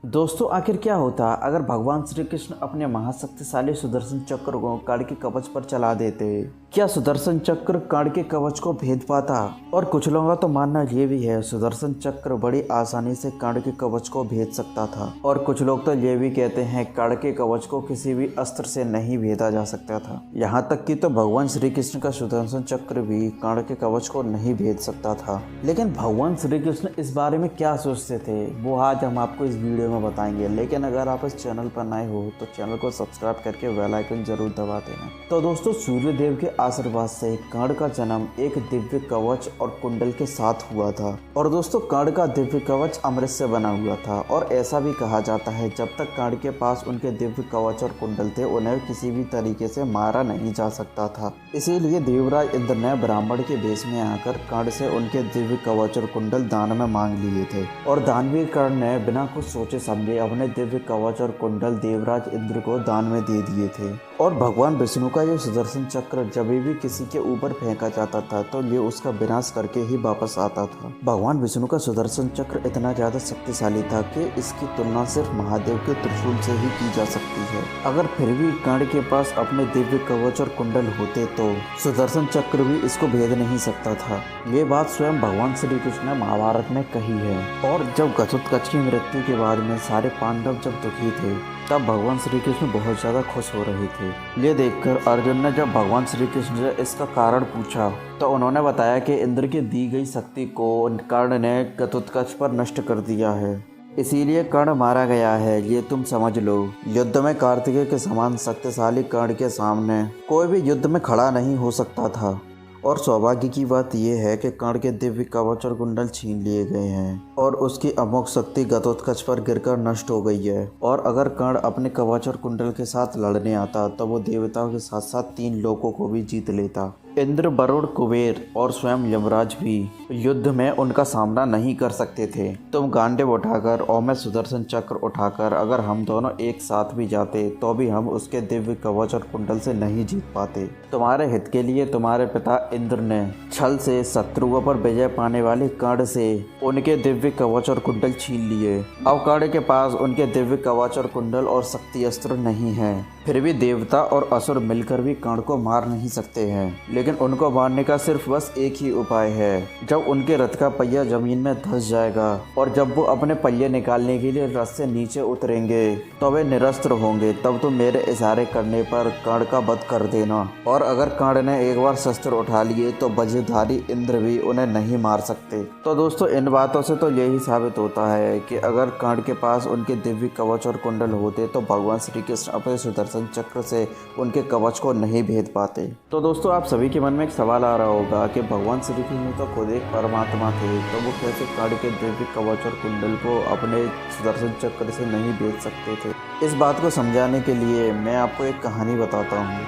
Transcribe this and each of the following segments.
दोस्तों आखिर क्या होता अगर भगवान श्री कृष्ण अपने महाशक्तिशाली सुदर्शन चक्र को कर्ण के कवच पर चला देते। क्या सुदर्शन चक्र कर्ण के कवच को भेद पाता? और कुछ लोगों का तो मानना ये भी है सुदर्शन चक्र बड़ी आसानी से कर्ण के कवच को भेद सकता था, और कुछ लोग तो ये भी कहते हैं कर्ण के कवच को किसी भी अस्त्र से नहीं भेदा जा सकता था। यहाँ तक कि तो भगवान श्री कृष्ण का सुदर्शन चक्र भी कर्ण के कवच को नहीं भेद सकता था। लेकिन भगवान श्री कृष्ण इस बारे में क्या सोचते थे वो आज हम आपको इस वीडियो में बताएंगे। लेकिन अगर आप इस चैनल पर नए हो तो चैनल को सब्सक्राइब करके बेल आइकन जरूर दबा देना। तो दोस्तों सूर्य देव के आशीर्वाद से कर्ण का जन्म एक दिव्य कवच और कुंडल के साथ हुआ था। और दोस्तों कर्ण का दिव्य कवच अमृत से बना हुआ था, और ऐसा भी कहा जाता है जब तक कर्ण के पास उनके दिव्य कवच और कुंडल थे उन्हें किसी भी तरीके से मारा नहीं जा सकता था। इसीलिए देवराज इंद्र ने ब्राह्मण के भेष में आकर कर्ण से उनके दिव्य कवच और कुंडल दान में मांग लिए थे, और दानवीर कर्ण ने बिना कुछ सोचे समझे अपने दिव्य कवच और कुंडल देवराज इंद्र को दान में दे दिए थे। और भगवान विष्णु का ये सुदर्शन चक्र जब भी किसी के ऊपर फेंका जाता था तो ये उसका विनाश करके ही वापस आता था। भगवान विष्णु का सुदर्शन चक्र इतना ज्यादा शक्तिशाली था कि इसकी तुलना सिर्फ महादेव के त्रिशूल से ही की जा सकती है। अगर फिर भी कर्ण के पास अपने दिव्य कवच और कुंडल होते तो सुदर्शन चक्र भी इसको भेद नहीं सकता था। ये बात स्वयं भगवान श्री कृष्ण ने महाभारत में कही है। और जब घटोत्कच की मृत्यु के बाद में सारे पांडव जब दुखी थे तब भगवान श्री कृष्ण बहुत ज्यादा खुश हो रहे थे। ये देखकर अर्जुन ने जब भगवान श्री कृष्ण से इसका कारण पूछा तो उन्होंने बताया कि इंद्र की दी गई शक्ति को कर्ण ने घटोत्कच पर नष्ट कर दिया है, इसीलिए कर्ण मारा गया है। ये तुम समझ लो। युद्ध में कार्तिकेय के समान शक्तिशाली कर्ण के सामने कोई भी युद्ध में खड़ा नहीं हो सकता था। और सौभाग्य की बात यह है कि कर्ण के दिव्य कवच और कुंडल छीन लिए गए हैं और उसकी अमोघ शक्ति घटोत्कच पर गिरकर नष्ट हो गई है। और अगर कर्ण अपने कवच और कुंडल के साथ लड़ने आता तो वो देवताओं के साथ साथ 3 लोकों को भी जीत लेता। इंद्र, वरुण, कुबेर और स्वयं यमराज भी युद्ध में उनका सामना नहीं कर सकते थे। तुम गांडीव उठाकर और मैं सुदर्शन चक्र उठाकर अगर हम दोनों एक साथ भी जाते तो भी हम उसके दिव्य कवच और कुंडल से नहीं जीत पाते। तुम्हारे हित के लिए तुम्हारे पिता इंद्र ने छल से शत्रुओं पर विजय पाने वाले कर्ण से उनके दिव्य कवच और कुंडल छीन लिए। अब कर्ण के पास उनके दिव्य कवच और कुंडल और शक्ति अस्त्र नहीं है। फिर भी देवता और असुर मिलकर भी कर्ण को मार नहीं सकते हैं। लेकिन उनको मारने का सिर्फ बस एक ही उपाय है। जब उनके रथ का पहिया जमीन में धंस जाएगा और जब वो अपने पहिए निकालने के लिए रथ से नीचे उतरेंगे तो वे निरस्त्र होंगे। तब तो मेरे इशारे करने पर कर्ण का वध कर देना। और अगर कर्ण ने एक बार शस्त्र उठा लिए तो वज्रधारी इंद्र भी उन्हें नहीं मार सकते। तो दोस्तों इन बातों से तो यही साबित होता है कि अगर कर्ण के पास उनके दिव्य कवच और कुंडल होते तो भगवान श्री कृष्ण अपने सुदर्शन चक्र से उनके कवच को नहीं भेद पाते। तो दोस्तों आप सभी के मन में एक सवाल आ रहा होगा कि भगवान श्री कृष्ण तो खुद एक परमात्मा थे, तो वो कैसे कर्ण के दिव्य कवच और कुंडल को अपने सुदर्शन चक्र से नहीं भेज सकते थे। इस बात को समझाने के लिए मैं आपको एक कहानी बताता हूँ।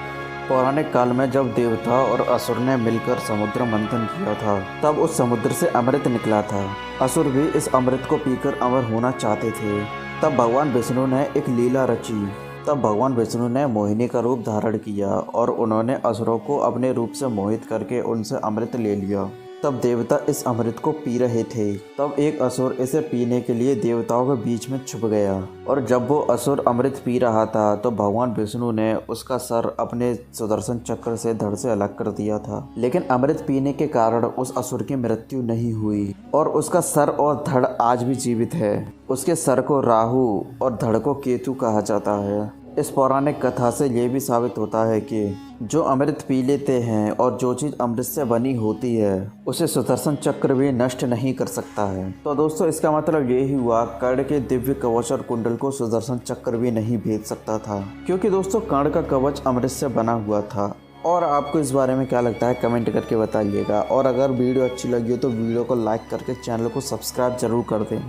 पौराणिक काल में जब देवता और असुर ने मिलकर समुद्र मंथन किया था तब उस समुद्र से अमृत निकला था। असुर भी इस अमृत को पीकर अमर होना चाहते थे। तब भगवान विष्णु ने एक लीला रची। तब भगवान विष्णु ने मोहिनी का रूप धारण किया और उन्होंने असुरों को अपने रूप से मोहित करके उनसे अमृत ले लिया। तब देवता इस अमृत को पी रहे थे। तब एक असुर इसे पीने के लिए देवताओं के बीच में छुप गया, और जब वो असुर अमृत पी रहा था तो भगवान विष्णु ने उसका सर अपने सुदर्शन चक्र से धड़ से अलग कर दिया था। लेकिन अमृत पीने के कारण उस असुर की मृत्यु नहीं हुई और उसका सर और धड़ आज भी जीवित है। उसके सर को राहु और धड़ को केतु कहा जाता है। इस पौराणिक कथा से ये भी साबित होता है कि जो अमृत पी लेते हैं और जो चीज़ अमृत से बनी होती है उसे सुदर्शन चक्र भी नष्ट नहीं कर सकता है। तो दोस्तों इसका मतलब यही हुआ कर्ण के दिव्य कवच और कुंडल को सुदर्शन चक्र भी नहीं भेज सकता था, क्योंकि दोस्तों कर्ण का कवच अमृत से बना हुआ था। और आपको इस बारे में क्या लगता है कमेंट करके बताइएगा। और अगर वीडियो अच्छी लगी हो तो वीडियो को लाइक करके चैनल को सब्सक्राइब जरूर कर दें।